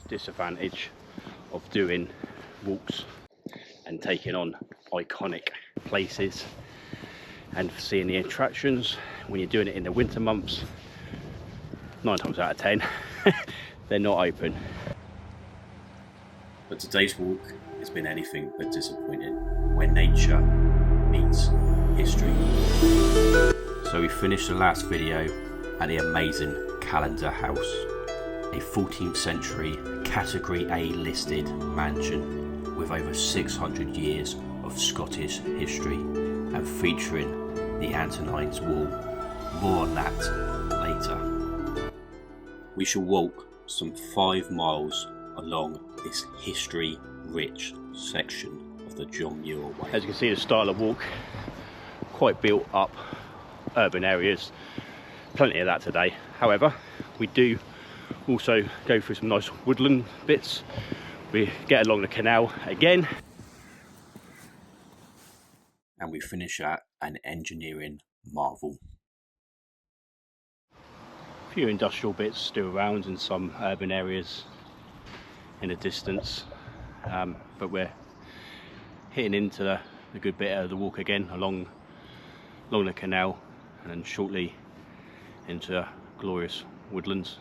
disadvantage of doing walks and taking on iconic places and seeing the attractions when you're doing it in the winter months. 9 times out of 10 they're not open. But today's walk has been anything but disappointing when nature meets history. So we finished the last video at the amazing Callendar House, a 14th century category A listed mansion with over 600 years of Scottish history and featuring the Antonines Wall. More on that later. We shall walk some 5 miles along this history-rich section of the John Muir Way. As you can see, the style of walk, quite built up urban areas, plenty of that today. However, we do also go through some nice woodland bits. We get along the canal again. And we finish at an engineering marvel. A few industrial bits still around in some urban areas in the distance, but we're hitting into the good bit of the walk again along the canal, and then shortly into glorious woodlands.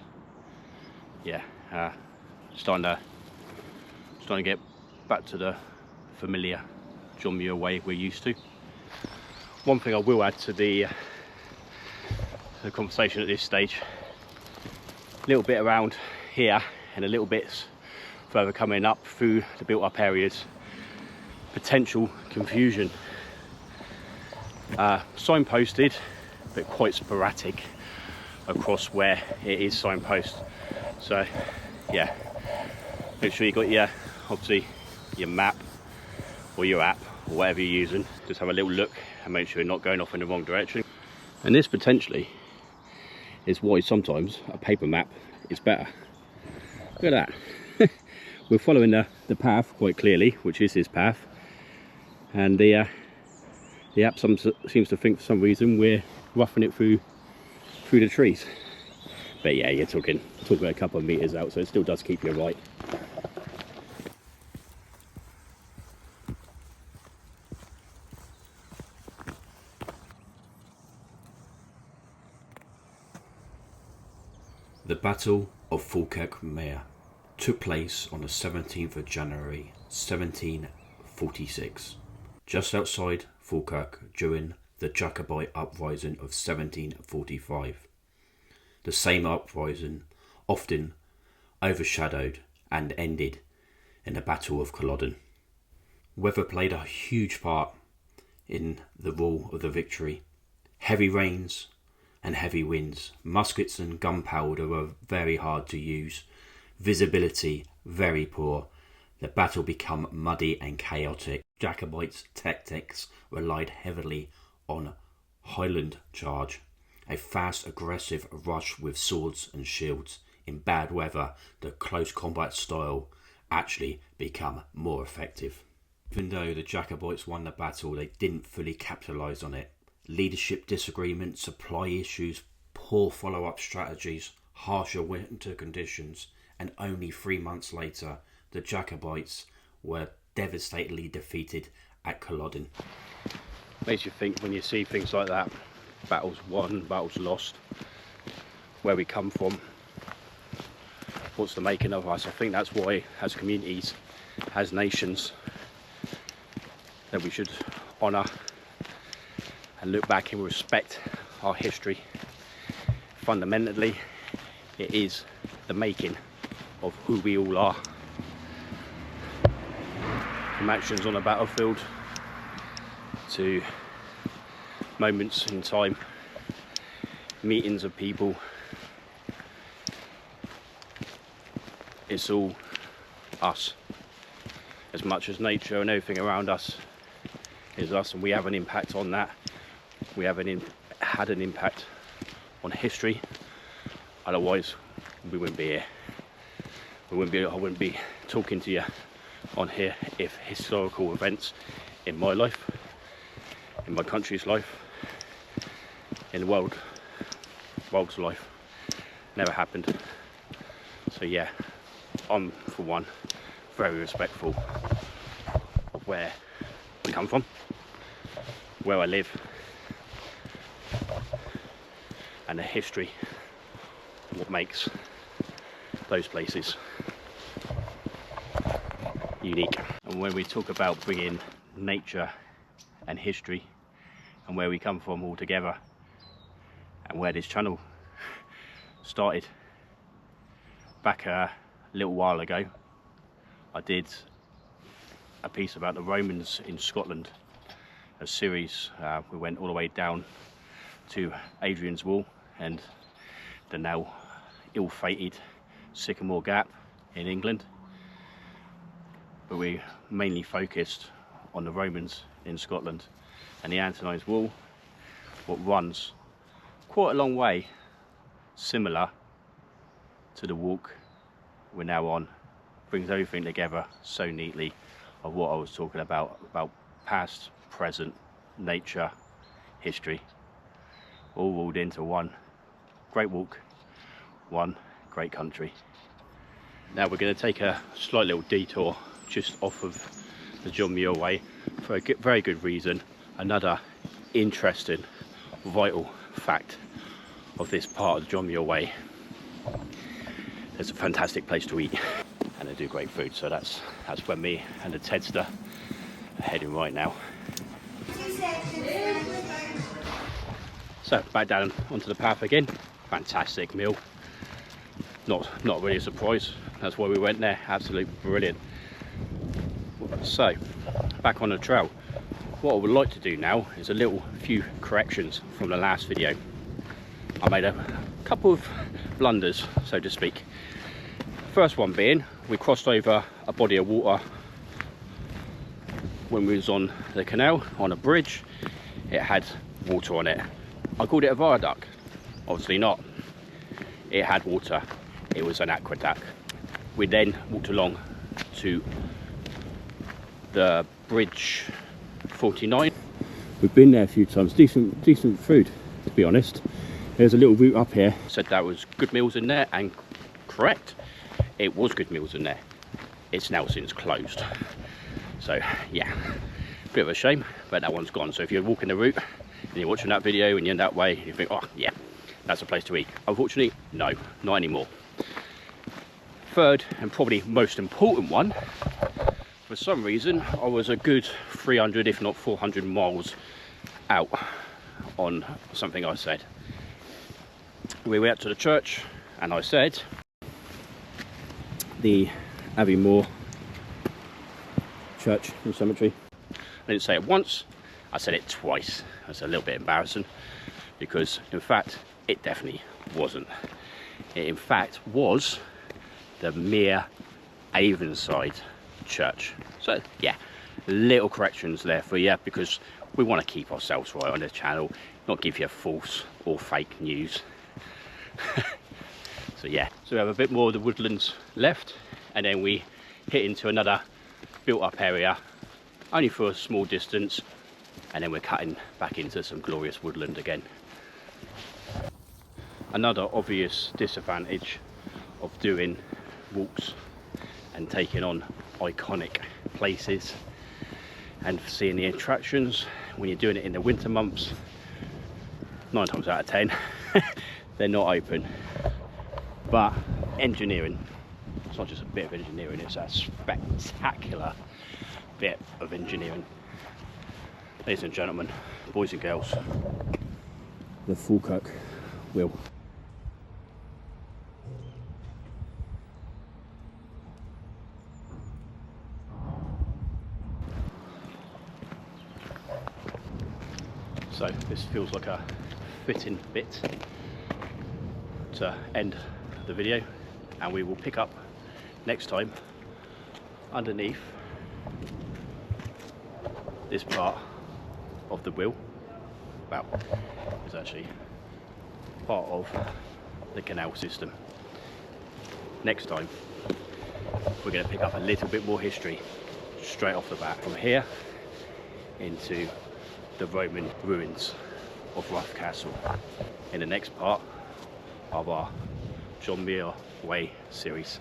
Yeah, starting to get back to the familiar John Muir Way we're used to. One thing I will add to the conversation at this stage, a little bit around here and a little bit further coming up through the built up areas, potential confusion. Signposted, but quite sporadic across where it is signposted. So yeah, make sure you got your, obviously, your map or your app or whatever you're using. Just have a little look and make sure you're not going off in the wrong direction. And this potentially is why sometimes a paper map is better. Look at that. We're following the path quite clearly, which is his path, and the app seems to think for some reason we're roughing it through the trees. But yeah, you're talking a couple of meters out, so it still does keep you right. The Battle of Falkirk Muir took place on the 17th of January 1746, just outside Falkirk during the Jacobite uprising of 1745. The same uprising often overshadowed and ended in the Battle of Culloden. Weather played a huge part in the rule of the victory. Heavy rains and heavy winds, muskets and gunpowder were very hard to use, visibility very poor, the battle became muddy and chaotic. Jacobites' tactics relied heavily on Highland charge, a fast aggressive rush with swords and shields. In bad weather, the close combat style actually became more effective. Even though the Jacobites won the battle, they didn't fully capitalise on it. Leadership disagreements, supply issues, poor follow-up strategies, harsher winter conditions, and only 3 months later, the Jacobites were devastatingly defeated at Culloden. Makes you think when you see things like that, battles won, battles lost, where we come from, what's the making of us. I think that's why, as communities, as nations, that we should honour and look back and respect our history. Fundamentally, it is the making of who we all are. From actions on a battlefield to moments in time, meetings of people, it's all us. As much as nature and everything around us is us, and we have an impact on that. We have had an impact on history. Otherwise, we wouldn't be here. I wouldn't be talking to you on here if historical events in my life, in my country's life, in the world's life never happened. So yeah, I'm, for one, very respectful of where I come from, where I live, and the history, what makes those places unique. And when we talk about bringing nature and history and where we come from all together, and where this channel started back a little while ago, I did a piece about the Romans in Scotland, a series. We went all the way down to Adrian's Wall and the now ill-fated Sycamore Gap in England, but we mainly focused on the Romans in Scotland and the Antonines Wall, what runs quite a long way, similar to the walk we're now on. Brings everything together so neatly of what I was talking about past, present, nature, history, all rolled into one great walk, one great country. Now we're going to take a slight little detour just off of the John Muir Way for a very good reason. Another interesting, vital fact of this part of the John Muir Way: there's a fantastic place to eat and they do great food, so that's where me and the Tedster are heading right now. So back down onto the path again. Fantastic meal, not really a surprise, that's why we went there. Absolutely brilliant. So back on the trail, what I would like to do now is a few corrections from the last video. I made a couple of blunders, so to speak. First one being, we crossed over a body of water when we was on the canal, on a bridge. It had water on it. I called it a viaduct. Obviously not. It had water. It was an aqueduct. We then walked along to the bridge 49. We've been there a few times. Decent food, to be honest. There's a little route up here. Said that was good meals in there, and correct, it was good meals in there. It's now since closed. So yeah, bit of a shame, but that one's gone. So if you're walking the route and you're watching that video and you're in that way, you think, oh yeah, that's a place to eat. Unfortunately, no, not anymore. Third, and probably most important one, for some reason, I was a good 300, if not 400 miles out on something I said. We went out to the church and I said the Abbey Moor Church and Cemetery. I didn't say it once, I said it twice. That's a little bit embarrassing, because in fact it definitely wasn't. It in fact was the Mere Avonside Church. So yeah, little corrections there for you, because we want to keep ourselves right on this channel, not give you false or fake news. So yeah, so we have a bit more of the woodlands left, and then we hit into another built up area, only for a small distance, and then we're cutting back into some glorious woodland again. Another obvious disadvantage of doing walks and taking on iconic places and seeing the attractions when you're doing it in the winter months, 9 times out of 10 they're not open. But engineering, it's not just a bit of engineering, it's a spectacular bit of engineering. Ladies and gentlemen, boys and girls, the Falkirk Wheel. So this feels like a fitting bit to end the video, and we will pick up next time underneath this part of the wheel. Well, it's actually part of the canal system. Next time we're going to pick up a little bit more history straight off the bat, from here into the Roman ruins of Rough Castle, in the next part of our John Muir Way series.